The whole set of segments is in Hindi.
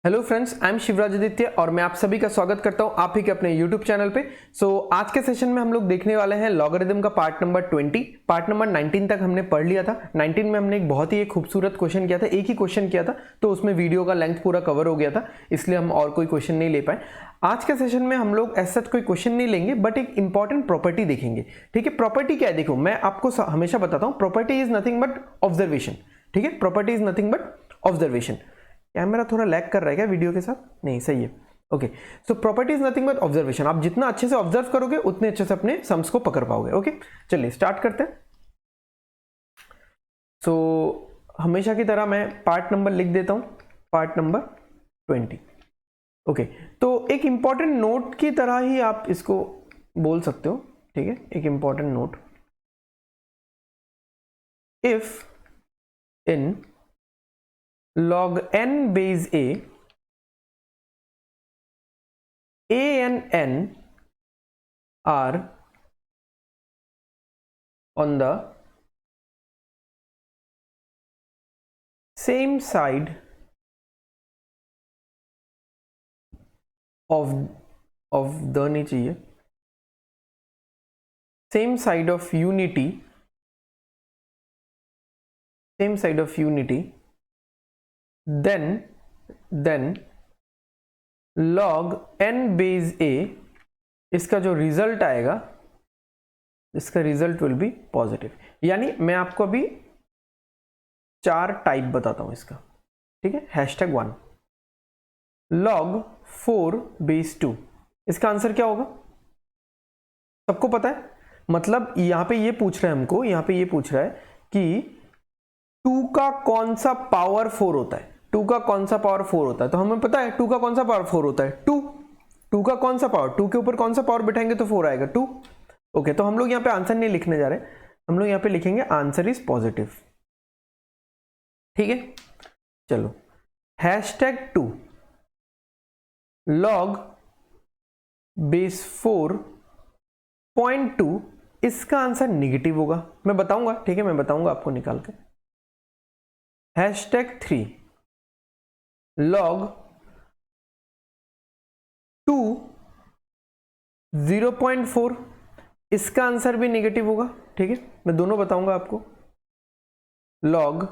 Hello friends, I am Shivraj Aditya और मैं आप सभी का स्वागत करता हूं आप ही के अपने यूट्यूब चैनल पे। आज के सेशन में हम लोग देखने वाले हैं लॉगरिथम का पार्ट नंबर 20। पार्ट नंबर 19 तक हमने पढ़ लिया था। 19 में हमने एक बहुत ही खूबसूरत क्वेश्चन किया था, एक ही क्वेश्चन किया था, तो उसमें वीडियो का लेंथ पूरा कवर हो गया था, इसलिए हम और कोई क्वेश्चन नहीं ले पाए। आज के सेशन में हम लोग ऐसा कोई क्वेश्चन नहीं लेंगे, बट एक इंपॉर्टेंट प्रॉपर्टी देखेंगे। ठीक है, प्रॉपर्टी क्या है? देखो, मैं आपको हमेशा बताता हूँ, property is nothing but observation. ठीक है, property is nothing but observation. Camera थोड़ा लैग कर रहा है क्या वीडियो के साथ? नहीं, सही है। Okay, so property is nothing but observation. आप जितना अच्छे से ऑब्जर्व करोगे उतने अच्छे से अपने सम्स को पकड़ पाओगे। ओके, चलिए स्टार्ट करते हैं। हमेशा की तरह मैं पार्ट नंबर लिख देता हूं, पार्ट नंबर 20। ओके, तो एक इंपॉर्टेंट नोट की तरह ही आप इसको बोल सकते हो। ठीक है, एक important note. If in log n base a and n are on the same side of the नहीं चाहिए, same side of unity, then log n base a, इसका जो रिजल्ट आएगा, इसका रिजल्ट विल बी पॉजिटिव। यानी मैं आपको अभी 4 टाइप बताता हूं इसका। ठीक है, #1 log 4 base 2, इसका आंसर क्या होगा? सबको पता है। मतलब यहां पे ये पूछ रहा है हमको, यहां पे ये पूछ रहा है कि 2 का कौन सा पावर 4 होता है। 2 का कौन सा पावर 4 होता है? तो हमें पता है 2 का कौन सा पावर 4 होता है, 2। 2 का कौन सा पावर, 2 के ऊपर कौन सा पावर बिठाएंगे तो 4 आएगा, 2। ओके, तो हम लोग यहाँ पे आंसर नहीं लिखने जा रहे, हम लोग यहाँ पे लिखेंगे आंसर इज पॉजिटिव। ठीक है, चलो #2 log base 4.2, इसका आंसर निगेटिव होगा। मैं बताऊंगा, ठीक है, मैं बताऊंगा आपको निकाल के। #3 log 2 0.4, इसका आंसर भी नेगेटिव होगा। ठीक है, मैं दोनों बताऊंगा आपको। log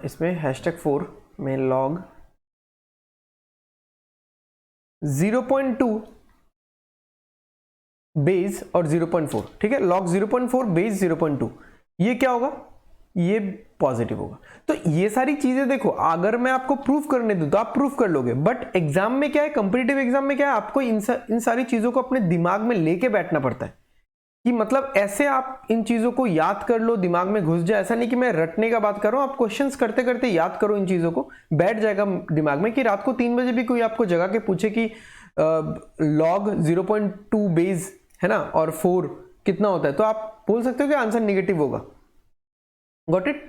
इसमें #4 में log 0.2 बेस और 0.4। ठीक है, log 0.4 बेस 0.2, ये क्या होगा? ये पॉजिटिव होगा। तो ये सारी चीजें देखो, अगर मैं आपको प्रूफ करने दूं तो आप प्रूफ कर लोगे, बट एग्जाम में क्या है, कंपटीटिव एग्जाम में क्या है, आपको इन सारी चीजों को अपने दिमाग में लेके बैठना पड़ता है। कि मतलब ऐसे आप इन चीजों को याद कर लो, दिमाग में घुस जाए। ऐसा नहीं कि मैं रटने का बात कर रहा हूं, आप क्वेश्चंस करते करते याद करो, इन चीजों को बैठ जाएगा दिमाग में। कि रात को 3 बजे भी कोई आपको जगा के पूछे कि log 0.2 बेस है ना और 4 कितना होता है, तो आप बोल सकते हो कि आंसर निगेटिव होगा। Got it?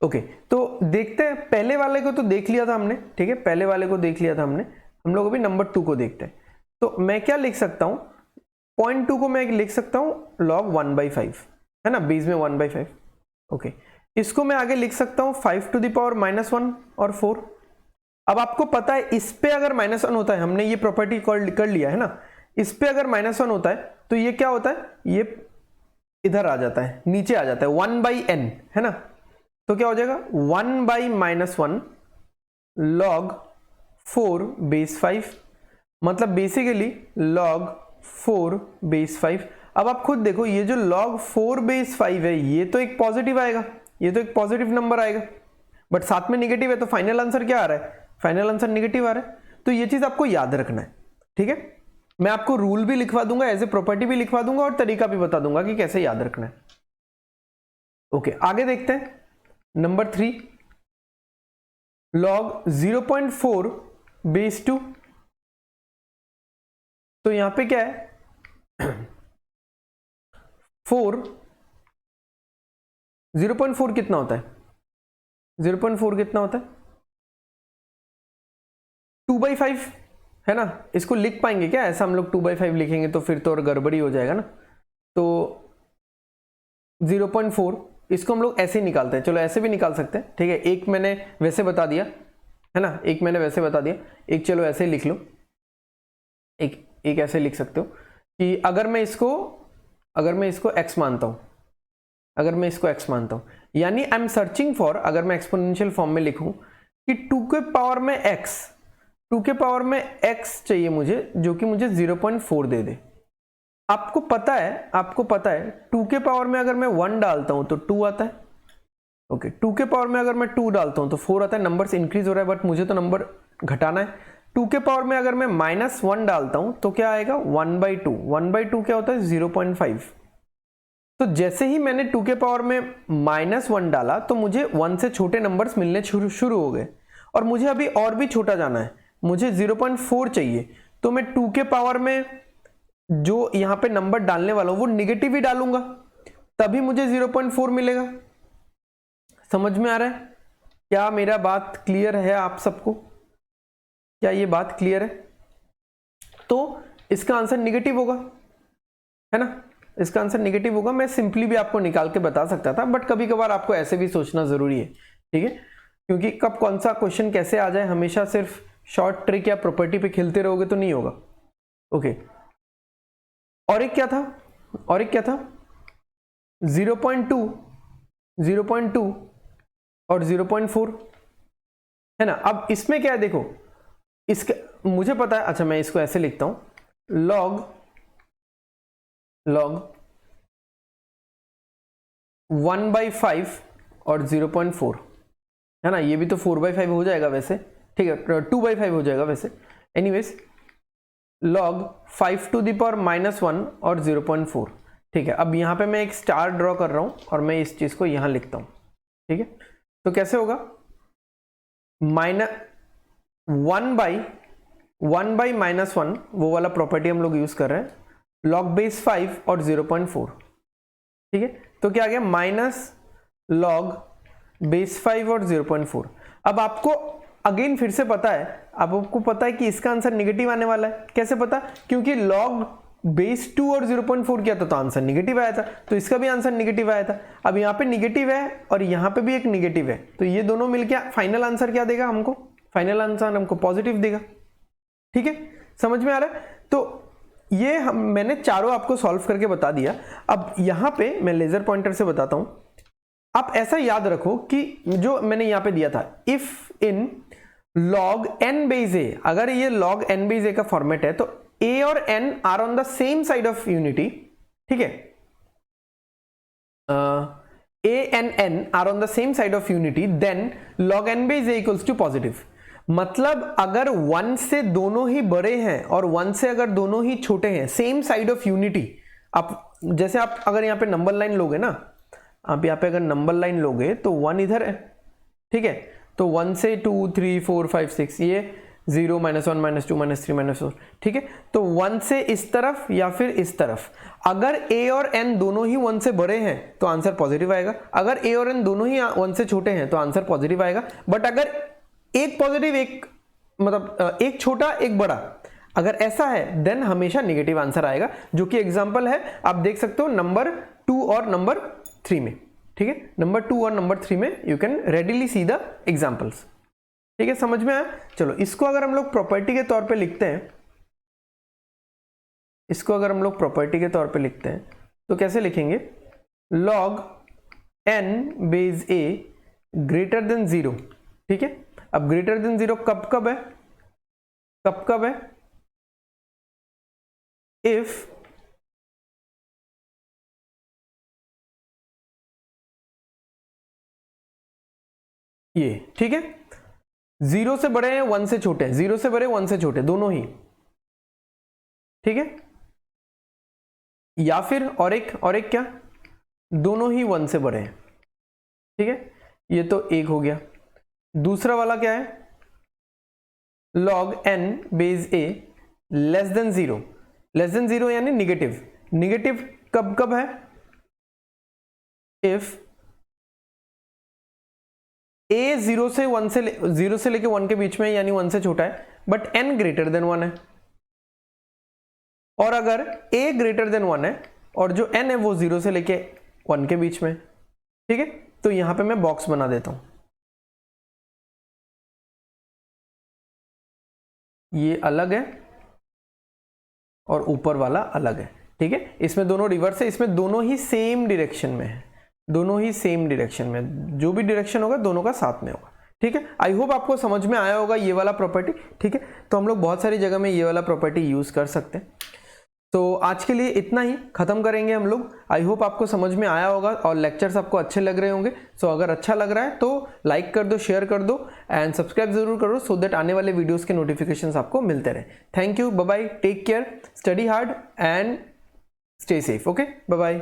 ओके, तो देखते हैं। पहले वाले को तो देख लिया था हमने। ठीक है, पहले वाले को देख लिया था हमने। हम लोग अभी नंबर 2 को देखते हैं। तो मैं क्या लिख सकता हूं? 0.2 को मैं लिख सकता हूं log 1/5, है ना, बेस में 1/5। ओके, इसको मैं आगे लिख सकता हूं 5 to the power -1 और 4। अब आपको पता है इस पे अगर -1 होता है, हमने ये प्रॉपर्टी कर लिया है ना, इस पे अगर -1 होता है तो ये क्या होता है? ये इधर आ जाता है, नीचे आ जाता है, 1/n, है ना। तो क्या हो जाएगा? 1/-1 log 4 base 5, मतलब बेसिकली log 4 base 5। अब आप खुद देखो, ये जो log 4 base 5 है, ये तो एक पॉजिटिव आएगा, ये तो एक पॉजिटिव नंबर आएगा, बट साथ में निगेटिव है, तो फाइनल आंसर क्या आ रहा है? फाइनल आंसर निगेटिव आ रहा है। तो ये चीज आपको याद रखना है। ठीक है, मैं आपको रूल भी लिखवा दूंगा, एज ए प्रॉपर्टी भी लिखवा दूंगा, और तरीका भी बता दूंगा कि कैसे याद रखना है। ओके, आगे देखते हैं। Number 3 log 0.4 base 2। तो यहां पे क्या है? 0.4 कितना होता है? 0.4 कितना होता है? 2/5, है ना। इसको लिख पाएंगे क्या ऐसा? हम लोग 2/5 लिखेंगे तो फिर तो और गड़बड़ी हो जाएगा ना। तो 0.4 इसको हम लोग ऐसे ही निकालते हैं। चलो ऐसे भी निकाल सकते हैं। ठीक है, एक मैंने वैसे बता दिया, है ना, एक मैंने वैसे बता दिया, एक चलो ऐसे ही लिख लो, एक ऐसे लिख सकते हो कि अगर मैं इसको x मानता हूं, अगर मैं इसको x मानता हूं, यानी आई एम सर्चिंग फॉर, अगर मैं एक्सपोनेंशियल फॉर्म में लिखूं कि 2 के पावर में x चाहिए मुझे, जो कि मुझे 0.4 दे दे। आपको पता है 2 के पावर में अगर मैं 1 डालता हूं तो 2 आता है, ओके 2 के पावर में अगर मैं 2 डालता हूं तो 4 आता है। नंबर्स इंक्रीज हो रहा है बट मुझे तो नंबर घटाना है। 2 के पावर में अगर मैं -1 डालता हूं तो क्या आएगा, 1/2। 1/2 क्या होता है, 0.5। तो जैसे ही मैंने 2 के पावर में -1 डाला तो मुझे 1 से छोटे नंबर्स मिलने शुरू हो गए, और मुझे अभी और भी छोटा जाना है, मुझे 0.4 चाहिए। तो मैं 2 के पावर में जो यहां पे नंबर डालने वाला हूं वो निगेटिव ही डालूंगा, तभी मुझे 0.4 मिलेगा। समझ में आ रहा है क्या, मेरा बात क्लियर है आप सबको, क्या ये बात क्लियर है? तो इसका आंसर निगेटिव होगा, है ना, इसका आंसर निगेटिव होगा। मैं सिंपली भी आपको निकाल के बता सकता था, बट कभी कभार आपको ऐसे भी सोचना जरूरी है, ठीक है, क्योंकि कब कौन सा क्वेश्चन कैसे आ जाए, हमेशा सिर्फ शॉर्ट ट्रिक या प्रॉपर्टी पे खेलते रहोगे तो नहीं होगा। ओके, और एक क्या था, 0.2 और 0.4, है ना। अब इसमें क्या है, देखो इसका मुझे पता है, अच्छा मैं इसको ऐसे लिखता हूं, log 1/5 और 0.4, है ना, ये भी तो 4/5 हो जाएगा वैसे, ठीक है, 2/5 हो जाएगा वैसे, anyways log 5 to the power -1 और 0.4, ठीक है। अब यहां पे मैं एक स्टार ड्रॉ कर रहा हूं और मैं इस चीज को यहां लिखता हूं, ठीक है। तो कैसे होगा, -1/-1 वो वाला प्रॉपर्टी हम लोग यूज कर रहे हैं, log बेस 5 और 0.4, ठीक है। तो क्या आ गया, -log बेस 5 और 0.4। अब आपको अगेन फिर से पता है, आपको पता है कि इसका आंसर निगेटिव आने वाला है। कैसे पता, क्योंकि log बेस 2 और 0.4 किया था तो आंसर निगेटिव आया था, तो इसका भी आंसर निगेटिव आया था। अब यहाँ पे निगेटिव है और यहाँ पे भी एक निगेटिव है, तो ये दोनों मिलके फाइनल आंसर क्या देगा हमको, फाइनल आंसर हमको पॉजिटिव देगा, ठीक है, समझ में आ रहा है। तो ये मैंने चारों आपको सॉल्व करके बता दिया। अब यहाँ पे मैं लेजर पॉइंटर से बताता हूं, आप ऐसा याद रखो कि जो मैंने यहाँ पे दिया था, if in log n base a, अगर ये log n बेस a का फॉर्मेट है तो a और n are on the same side of unity, ठीक है, a and n are on the same side of unity, then log n base a equals to positive. मतलब अगर 1 से दोनों ही बड़े हैं और 1 से अगर दोनों ही छोटे हैं, सेम साइड ऑफ यूनिटी, आप जैसे आप अगर यहाँ पे नंबर लाइन लोगे ना, आप यहाँ पे अगर नंबर लाइन लोगे तो 1 इधर है, ठीक है, तो 1 से 2 3 4 5 6 ये 0 -1 -2 -3 -4, ठीक है। तो 1 से इस तरफ या फिर इस तरफ, अगर a और n दोनों ही 1 से बड़े हैं तो आंसर पॉजिटिव आएगा, अगर a और n दोनों ही 1 से छोटे हैं तो आंसर पॉजिटिव आएगा। बट अगर एक पॉजिटिव एक मतलब एक छोटा एक बड़ा, अगर ऐसा है देन हमेशा नेगेटिव आंसर आएगा, जो कि एग्जांपल है आप देख सकते हो नंबर 2 और नंबर 3 में, ठीक है, नंबर 2 और नंबर 3 में you can readily see the examples, ठीक है, समझ में आया। चलो इसको अगर हम लोग प्रॉपर्टी के तौर पे लिखते हैं, इसको अगर हम लोग प्रॉपर्टी के तौर पे लिखते हैं तो कैसे लिखेंगे, log n base a greater than 0, ठीक है। अब ग्रेटर देन 0 कब है, इफ ये, ठीक है, 0 से बड़े हैं 1 से छोटे हैं, 0 से बड़े 1 से छोटे दोनों ही, ठीक है, या फिर और एक क्या, दोनों ही 1 से बड़े हैं, ठीक है, ये तो एक हो गया। दूसरा वाला क्या है, log n base a less than 0 यानी निगेटिव कब है, इफ a 0 से लेके 1 के बीच में यानी 1 से छोटा है, बट n ग्रेटर देन 1 है, और अगर a ग्रेटर देन 1 है और जो n है वो 0 से लेके 1 के बीच में, ठीक है। तो यहां पे मैं बॉक्स बना देता हूं, ये अलग है और ऊपर वाला अलग है, ठीक है। इसमें दोनों रिवर्स है, इसमें दोनों ही सेम डायरेक्शन में है, दोनों ही सेम डायरेक्शन में, जो भी डायरेक्शन होगा दोनों का साथ में होगा, ठीक है। आई होप आपको समझ में आया होगा ये वाला प्रॉपर्टी, ठीक है। तो हम लोग बहुत सारी जगह में ये वाला प्रॉपर्टी यूज कर सकते हैं। तो आज के लिए इतना ही खत्म करेंगे हम लोग। आई होप आपको समझ में आया होगा और लेक्चर्स आपको अच्छे लग रहे होंगे। सो अगर अच्छा लग रहा है तो लाइक कर दो, शेयर कर दो एंड सब्सक्राइब जरूर करो, सो दैट आने वाले वीडियोस के नोटिफिकेशंस आपको मिलते रहे। Thank you, bye bye, take care, study hard and stay safe. Okay, bye bye.